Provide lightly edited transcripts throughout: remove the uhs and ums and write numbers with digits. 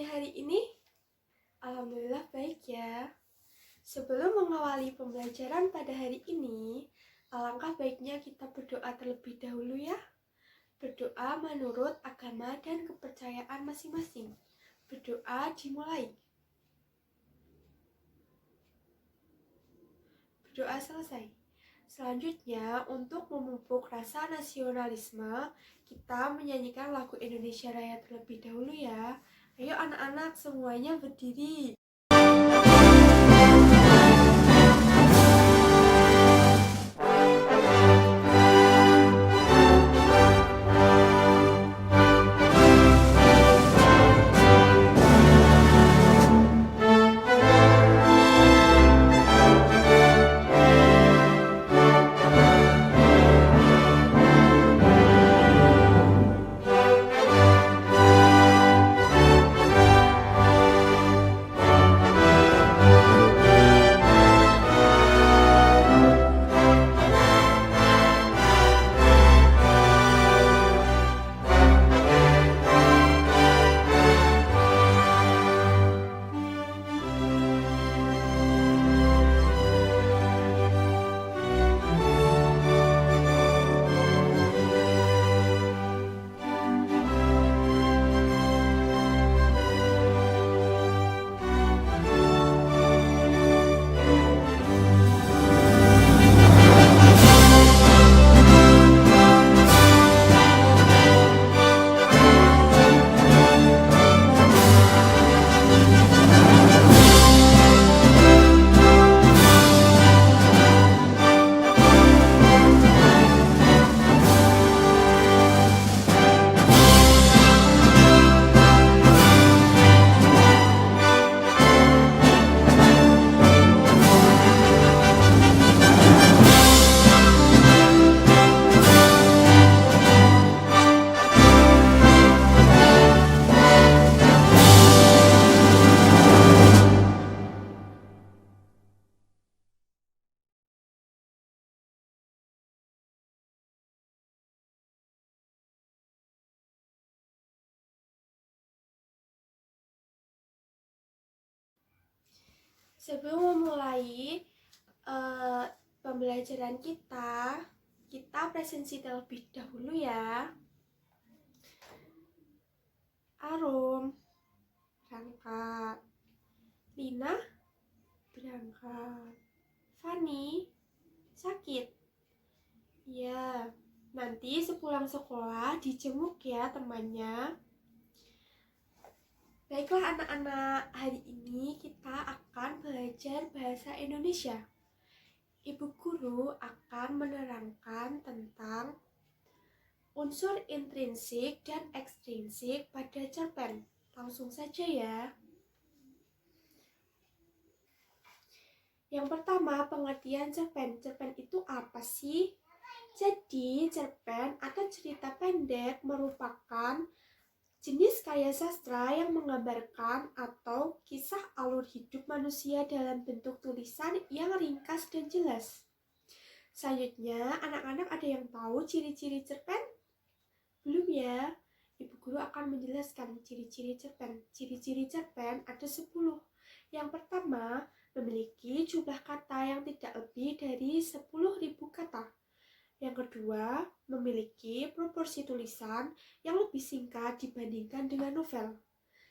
semuanya hari ini? Alhamdulillah baik ya. Sebelum mengawali pembelajaran pada hari ini, alangkah baiknya kita berdoa terlebih dahulu ya. Berdoa menurut agama dan kepercayaan masing-masing. Berdoa dimulai. Berdoa selesai. Selanjutnya, untuk memupuk rasa nasionalisme, kita menyanyikan lagu Indonesia Raya terlebih dahulu ya. Ayo anak-anak semuanya berdiri. Sebelum memulai pembelajaran kita presensi terlebih dahulu ya. Arum berangkat, Lina berangkat, Fani sakit. Ya, nanti sepulang sekolah dijenguk ya temannya. Baiklah anak-anak, hari ini kita akan belajar bahasa Indonesia. Ibu guru akan menerangkan tentang unsur intrinsik dan ekstrinsik pada cerpen. Langsung saja ya. Yang pertama, pengertian cerpen. Cerpen itu apa sih? Jadi, cerpen atau cerita pendek merupakan jenis karya sastra yang menggambarkan atau kisah alur hidup manusia dalam bentuk tulisan yang ringkas dan jelas. Selanjutnya, anak-anak ada yang tahu ciri-ciri cerpen? Belum ya? Ibu guru akan menjelaskan ciri-ciri cerpen. Ciri-ciri cerpen ada 10. Yang pertama, memiliki jumlah kata yang tidak lebih dari 10.000 kata. Yang kedua, memiliki proporsi tulisan yang lebih singkat dibandingkan dengan novel.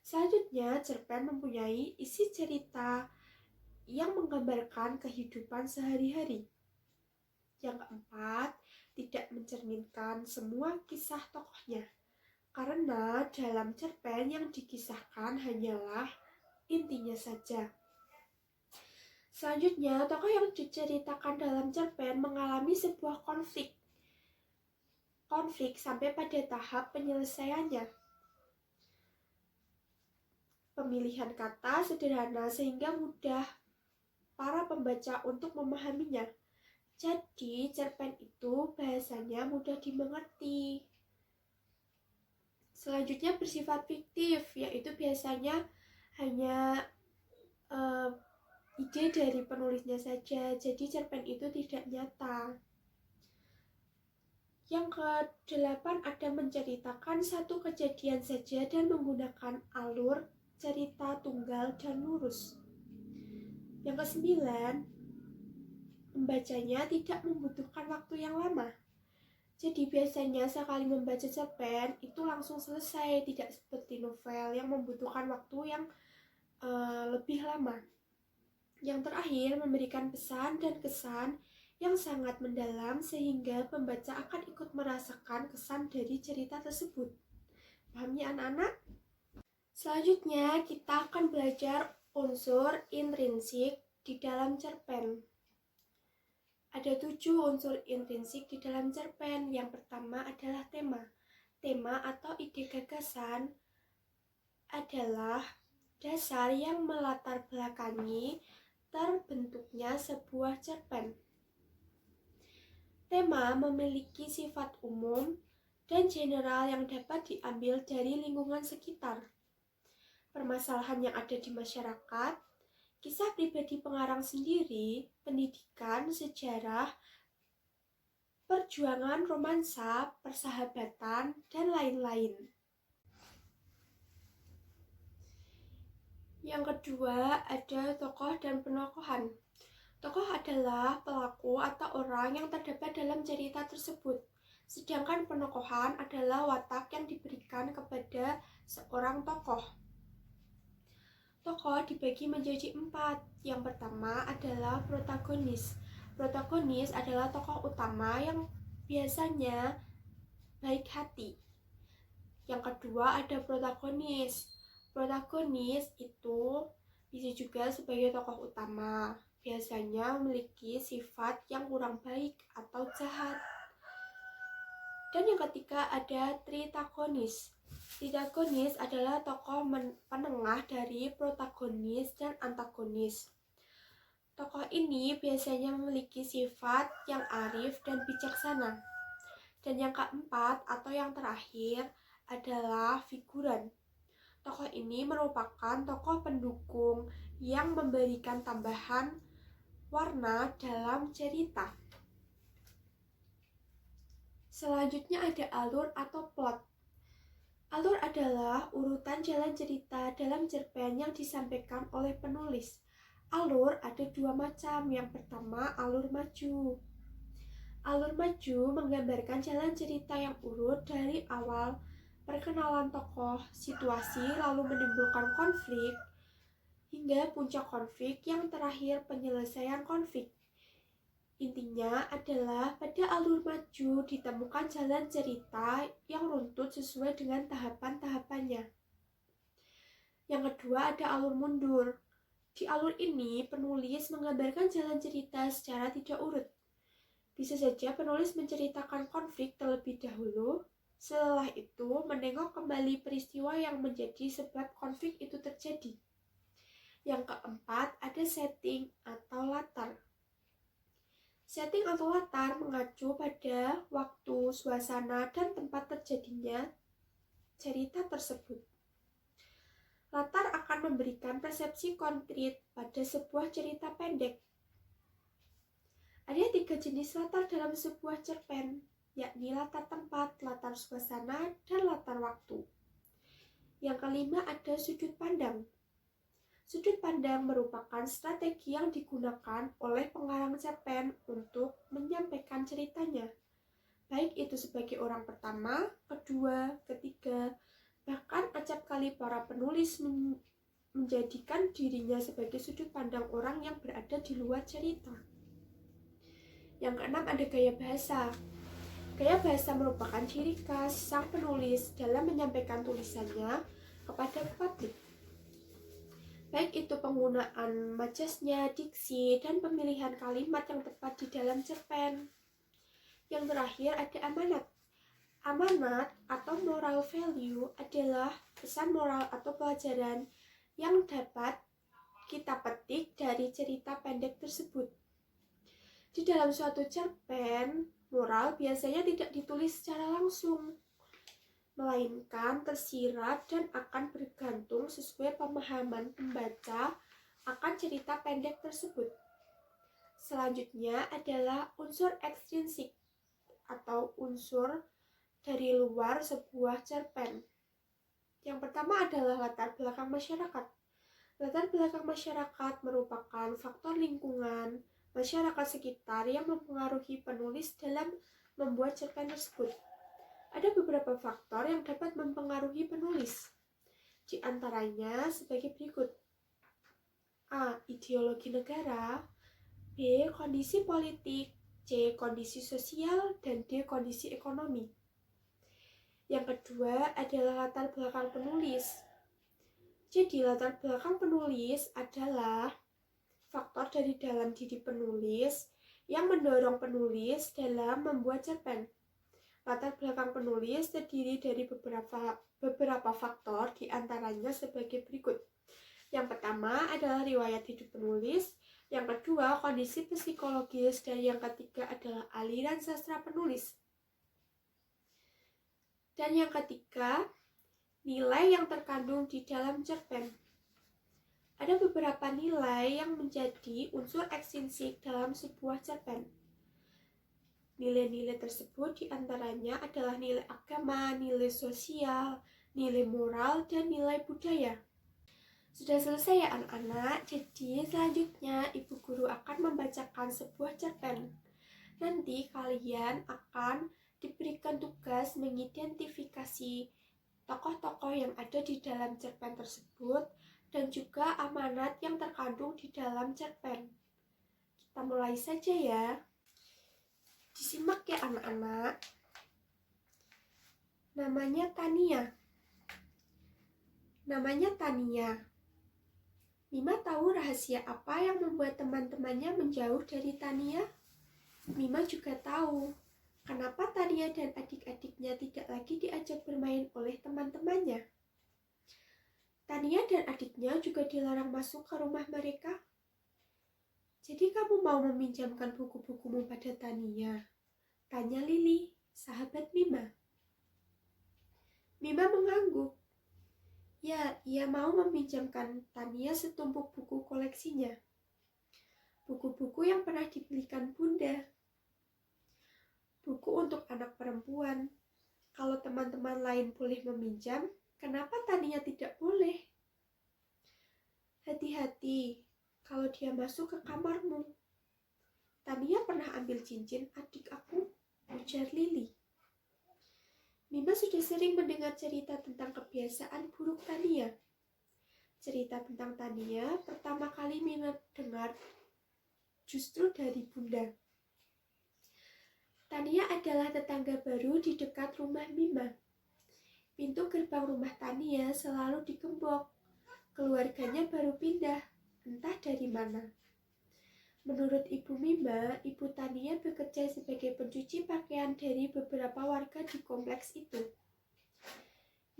Selanjutnya, cerpen mempunyai isi cerita yang menggambarkan kehidupan sehari-hari. Yang keempat, tidak mencerminkan semua kisah tokohnya, karena dalam cerpen yang dikisahkan hanyalah intinya saja. Selanjutnya, tokoh yang diceritakan dalam cerpen mengalami sebuah konflik sampai pada tahap penyelesaiannya. Pemilihan kata sederhana sehingga mudah para pembaca untuk memahaminya. Jadi, cerpen itu bahasanya mudah dimengerti. Selanjutnya bersifat fiktif, yaitu biasanya hanya ide dari penulisnya saja, jadi cerpen itu tidak nyata. Yang ke-8 ada menceritakan satu kejadian saja dan menggunakan alur cerita tunggal dan lurus. Yang kesembilan, membacanya tidak membutuhkan waktu yang lama. Jadi biasanya sekali membaca cerpen itu langsung selesai, tidak seperti novel yang membutuhkan waktu yang lebih lama. Yang terakhir, memberikan pesan dan kesan yang sangat mendalam sehingga pembaca akan ikut merasakan kesan dari cerita tersebut. Paham ya anak-anak? Selanjutnya kita akan belajar unsur intrinsik di dalam cerpen. Ada 7 unsur intrinsik di dalam cerpen. Yang pertama adalah tema. Tema atau ide gagasan adalah dasar yang melatar belakangi terbentuknya sebuah cerpen. Tema memiliki sifat umum dan general yang dapat diambil dari lingkungan sekitar, permasalahan yang ada di masyarakat, kisah pribadi pengarang sendiri, pendidikan, sejarah, perjuangan, romansa, persahabatan, dan lain-lain. Yang kedua ada tokoh dan penokohan. Tokoh adalah pelaku atau orang yang terdapat dalam cerita tersebut. Sedangkan penokohan adalah watak yang diberikan kepada seorang tokoh. Tokoh dibagi menjadi 4. Yang pertama adalah protagonis. Protagonis adalah tokoh utama yang biasanya baik hati. Yang kedua ada protagonis. Protagonis itu bisa juga sebagai tokoh utama. Biasanya memiliki sifat yang kurang baik atau jahat. Dan yang ketiga ada tritagonis. Tritagonis adalah tokoh penengah dari protagonis dan antagonis. Tokoh ini biasanya memiliki sifat yang arif dan bijaksana. Dan yang keempat atau yang terakhir adalah figuran. Tokoh ini merupakan tokoh pendukung yang memberikan tambahan warna dalam cerita. Selanjutnya ada alur atau plot. Alur adalah urutan jalan cerita dalam cerpen yang disampaikan oleh penulis. Alur ada 2 macam. Yang pertama alur maju. Alur maju menggambarkan jalan cerita yang urut dari awal perkenalan tokoh, situasi, lalu menimbulkan konflik, hingga puncak konflik yang terakhir penyelesaian konflik. Intinya adalah pada alur maju ditemukan jalan cerita yang runtut sesuai dengan tahapan-tahapannya. Yang kedua ada alur mundur. Di alur ini penulis menggambarkan jalan cerita secara tidak urut. Bisa saja penulis menceritakan konflik terlebih dahulu, setelah itu menengok kembali peristiwa yang menjadi sebab konflik itu terjadi. Yang keempat ada setting atau latar. Setting atau latar mengacu pada waktu, suasana, dan tempat terjadinya cerita tersebut. Latar akan memberikan persepsi konkret pada sebuah cerita pendek. Ada 3 jenis latar dalam sebuah cerpen, yakni latar tempat, latar suasana, dan latar waktu. Yang kelima ada sudut pandang. Sudut pandang merupakan strategi yang digunakan oleh pengarang cerpen untuk menyampaikan ceritanya, baik itu sebagai orang pertama, kedua, ketiga, bahkan acap kali para penulis menjadikan dirinya sebagai sudut pandang orang yang berada di luar cerita. Yang keenam ada gaya bahasa. Gaya bahasa merupakan ciri khas sang penulis dalam menyampaikan tulisannya kepada publik. Baik itu penggunaan majasnya, diksi, dan pemilihan kalimat yang tepat di dalam cerpen. Yang terakhir ada amanat. Amanat atau moral value adalah pesan moral atau pelajaran yang dapat kita petik dari cerita pendek tersebut. Di dalam suatu cerpen, moral biasanya tidak ditulis secara langsung, melainkan tersirat dan akan bergantung sesuai pemahaman pembaca akan cerita pendek tersebut. Selanjutnya adalah unsur ekstrinsik atau unsur dari luar sebuah cerpen. Yang pertama adalah latar belakang masyarakat. Latar belakang masyarakat merupakan faktor lingkungan masyarakat sekitar yang mempengaruhi penulis dalam membuat cerpen tersebut. Ada beberapa faktor yang dapat mempengaruhi penulis. Di antaranya sebagai berikut. A. Ideologi negara. B. Kondisi politik. C. Kondisi sosial. Dan D. Kondisi ekonomi. Yang kedua adalah latar belakang penulis. Jadi latar belakang penulis adalah faktor dari dalam diri penulis yang mendorong penulis dalam membuat cerpen. Latar belakang penulis terdiri dari beberapa faktor, diantaranya sebagai berikut. Yang pertama adalah riwayat hidup penulis, yang kedua kondisi psikologis, dan yang ketiga adalah aliran sastra penulis. Dan yang ketiga, nilai yang terkandung di dalam cerpen. Ada beberapa nilai yang menjadi unsur eksinsik dalam sebuah cerpen. Nilai-nilai tersebut diantaranya adalah nilai agama, nilai sosial, nilai moral, dan nilai budaya. Sudah selesai ya anak-anak? Jadi selanjutnya ibu guru akan membacakan sebuah cerpen. Nanti kalian akan diberikan tugas mengidentifikasi tokoh-tokoh yang ada di dalam cerpen tersebut dan juga amanat yang terkandung di dalam cerpen. Kita mulai saja ya. Disimak ya anak-anak. Namanya Tania. Mima tahu rahasia apa yang membuat teman-temannya menjauh dari Tania? Mima juga tahu kenapa Tania dan adik-adiknya tidak lagi diajak bermain oleh teman-temannya. Tania dan adiknya juga dilarang masuk ke rumah mereka. Jadi kamu mau meminjamkan buku-bukumu pada Tania? Tanya Lili, sahabat Mima. Mima mengangguk. Ya, ia mau meminjamkan Tania setumpuk buku koleksinya. Buku-buku yang pernah dibelikan Bunda. Buku untuk anak perempuan. Kalau teman-teman lain boleh meminjam, kenapa Tania tidak boleh? Hati-hati kalau dia masuk ke kamarmu. Tania pernah ambil cincin adik aku, ujar Lili. Mima sudah sering mendengar cerita tentang kebiasaan buruk Tania. Cerita tentang Tania pertama kali Mima dengar justru dari Bunda. Tania adalah tetangga baru di dekat rumah Mima. Pintu gerbang rumah Tania selalu digembok. Keluarganya baru pindah, entah dari mana. Menurut Ibu Mima, Ibu Tania bekerja sebagai pencuci pakaian dari beberapa warga di kompleks itu.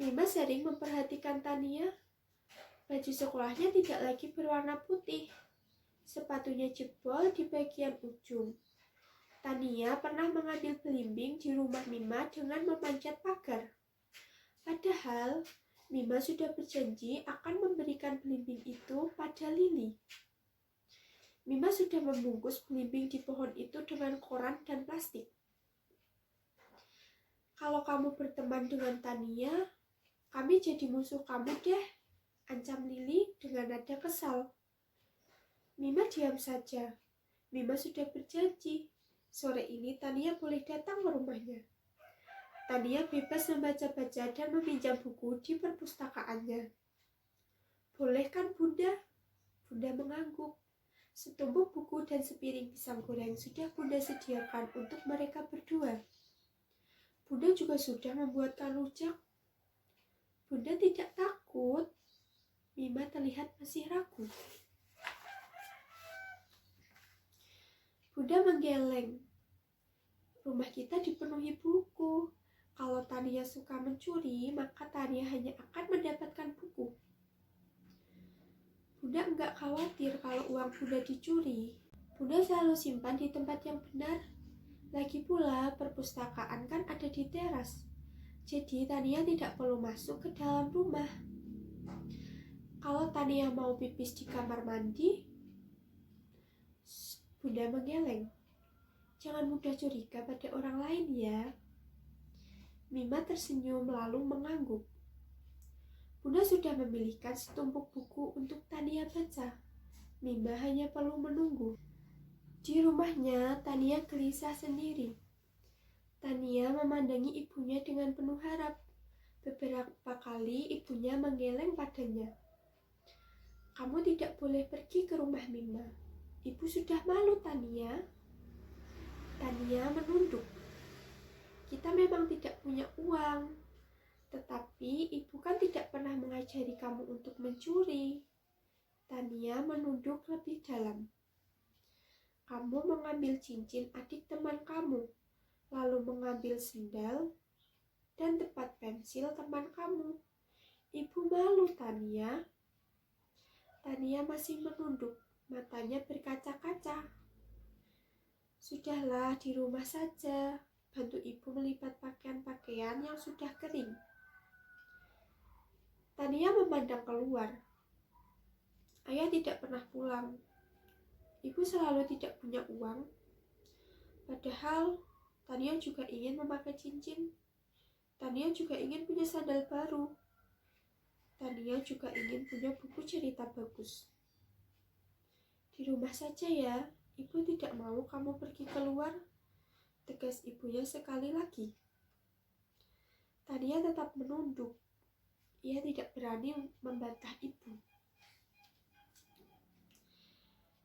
Mima sering memperhatikan Tania. Baju sekolahnya tidak lagi berwarna putih. Sepatunya jebol di bagian ujung. Tania pernah mengambil belimbing di rumah Mima dengan memanjat pagar. Padahal, Mima sudah berjanji akan memberikan belimbing itu pada Lili. Mima sudah membungkus belimbing di pohon itu dengan koran dan plastik. Kalau kamu berteman dengan Tania, kami jadi musuh kamu deh, ancam Lili dengan nada kesal. Mima diam saja. Mima sudah berjanji, sore ini Tania boleh datang ke rumahnya. Tania bebas membaca-baca dan meminjam buku di perpustakaannya. Boleh kan Bunda? Bunda mengangguk. Setumpuk buku dan sepiring pisang goreng sudah Bunda sediakan untuk mereka berdua. Bunda juga sudah membuatkan rujak. Bunda tidak takut. Mima terlihat masih ragu. Bunda menggeleng. Rumah kita dipenuhi buku. Kalau Tania suka mencuri, maka Tania hanya akan mendapatkan buku. Bunda enggak khawatir kalau uang Bunda dicuri. Bunda selalu simpan di tempat yang benar. Lagi pula, perpustakaan kan ada di teras. Jadi Tania tidak perlu masuk ke dalam rumah. Kalau Tania mau pipis di kamar mandi, Bunda menggeleng. Jangan mudah curiga pada orang lain ya. Mima tersenyum lalu mengangguk. Bunda sudah memilihkan setumpuk buku untuk Tania baca. Mima hanya perlu menunggu. Di rumahnya, Tania gelisah sendiri. Tania memandangi ibunya dengan penuh harap. Beberapa kali ibunya menggeleng padanya. Kamu tidak boleh pergi ke rumah Mima. Ibu sudah malu, Tania. Tania menunduk. Kita memang tidak punya uang. Tetapi ibu kan tidak pernah mengajari kamu untuk mencuri. Tania menunduk lebih dalam. Kamu mengambil cincin adik teman kamu, lalu mengambil sendal dan tempat pensil teman kamu. Ibu malu, Tania. Tania masih menunduk, matanya berkaca-kaca. Sudahlah, di rumah saja. Bantu ibu melipat pakaian-pakaian yang sudah kering. Tania memandang keluar. Ayah tidak pernah pulang. Ibu selalu tidak punya uang. Padahal Tania juga ingin memakai cincin. Tania juga ingin punya sandal baru. Tania juga ingin punya buku cerita bagus. Di rumah saja ya, ibu tidak mau kamu pergi keluar, tegas ibunya sekali lagi. Tania tetap menunduk. Ia tidak berani membantah ibu.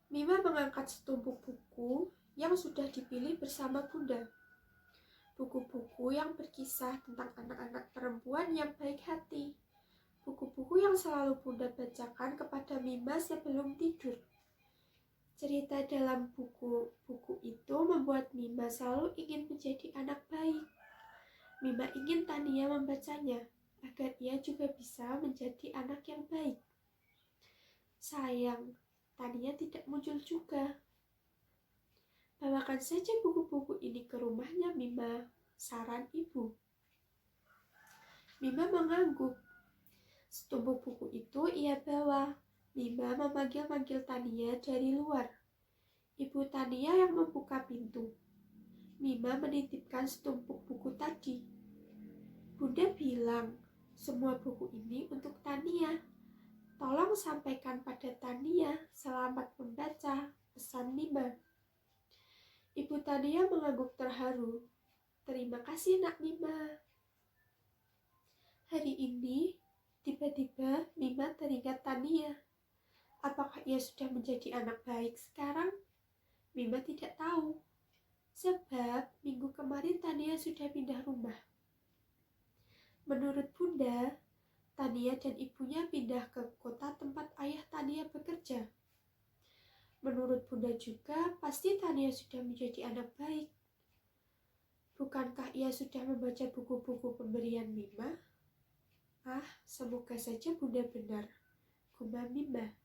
Mima mengangkat setumpuk buku yang sudah dipilih bersama Bunda. Buku-buku yang berkisah tentang anak-anak perempuan yang baik hati. Buku-buku yang selalu Bunda bacakan kepada Mima sebelum tidur. Cerita dalam buku-buku itu membuat Mima selalu ingin menjadi anak baik. Mima ingin Tania membacanya, agar ia juga bisa menjadi anak yang baik. Sayang, Tania tidak muncul juga. Bawakan saja buku-buku ini ke rumahnya, Mima, saran ibu. Mima mengangguk. Setumpuk buku itu ia bawa. Mima memanggil-manggil Tania dari luar. Ibu Tania yang membuka pintu. Mima menitipkan setumpuk buku tadi. Bunda bilang, semua buku ini untuk Tania. Tolong sampaikan pada Tania, selamat membaca, pesan Mima. Ibu Tania mengangguk terharu. Terima kasih, Nak Mima. Hari ini, tiba-tiba Mima teringat Tania. Apakah ia sudah menjadi anak baik sekarang? Mima tidak tahu. Sebab minggu kemarin Tania sudah pindah rumah. Menurut Bunda, Tania dan ibunya pindah ke kota tempat ayah Tania bekerja. Menurut Bunda juga, pasti Tania sudah menjadi anak baik. Bukankah ia sudah membaca buku-buku pemberian Mima? Semoga saja Bunda benar, gumam Mima.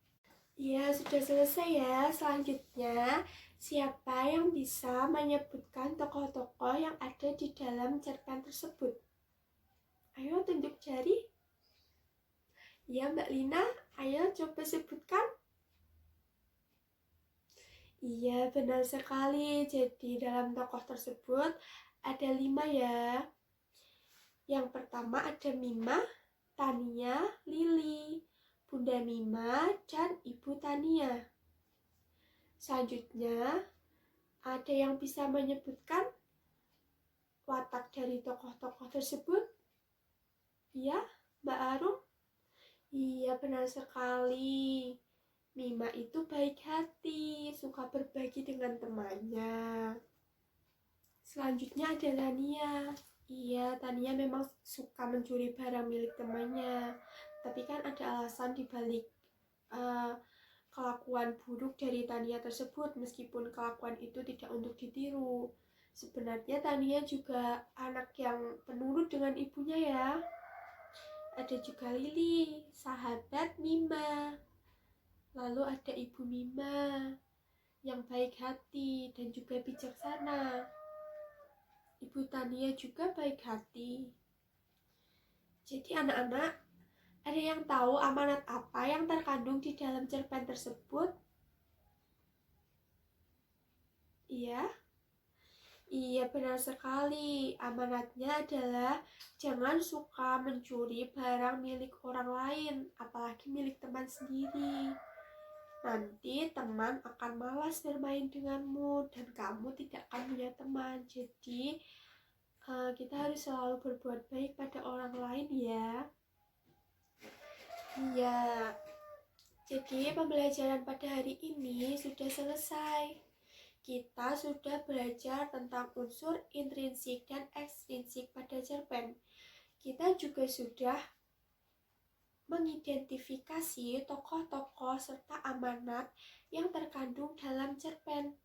Ya, sudah selesai ya. Selanjutnya, siapa yang bisa menyebutkan tokoh-tokoh yang ada di dalam cerpen tersebut? Ayo tunjuk jari. Ya, Mbak Lina, ayo coba sebutkan. Iya, benar sekali. Jadi dalam tokoh tersebut ada 5 ya. Yang pertama ada Mima, Tania, Lili, Bunda Mima, dan Ibu Tania. Selanjutnya, ada yang bisa menyebutkan watak dari tokoh-tokoh tersebut? Iya, Mbak Arum? Iya, benar sekali. Mima itu baik hati, suka berbagi dengan temannya. Selanjutnya ada Tania. Iya, Tania memang suka mencuri barang milik temannya. Tapi kan ada alasan dibalik kelakuan buruk dari Tania tersebut, meskipun kelakuan itu tidak untuk ditiru. Sebenarnya Tania juga anak yang penurut dengan ibunya ya. Ada juga Lili, sahabat Mima. Lalu ada Ibu Mima yang baik hati dan juga bijaksana. Ibu Tania juga baik hati. Jadi anak-anak, ada yang tahu amanat apa yang terkandung di dalam cerpen tersebut? Iya? Iya, benar sekali. Amanatnya adalah jangan suka mencuri barang milik orang lain, apalagi milik teman sendiri. Nanti teman akan malas bermain denganmu dan kamu tidak akan punya teman. Jadi, kita harus selalu berbuat baik pada orang lain ya. Iya. Jadi, pembelajaran pada hari ini sudah selesai. Kita sudah belajar tentang unsur intrinsik dan ekstrinsik pada cerpen. Kita juga sudah mengidentifikasi tokoh-tokoh serta amanat yang terkandung dalam cerpen.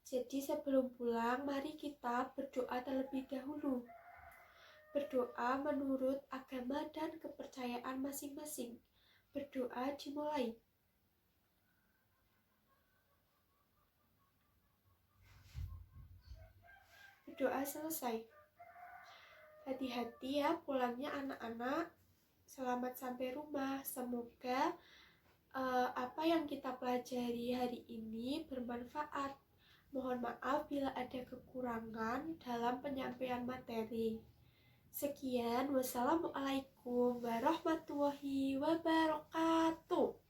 Jadi sebelum pulang, mari kita berdoa terlebih dahulu. Berdoa menurut agama dan kepercayaan masing-masing. Berdoa dimulai. Berdoa selesai. Hati-hati ya pulangnya anak-anak. Selamat sampai rumah. Semoga apa yang kita pelajari hari ini bermanfaat. Mohon maaf bila ada kekurangan dalam penyampaian materi. Sekian, wassalamualaikum warahmatullahi wabarakatuh.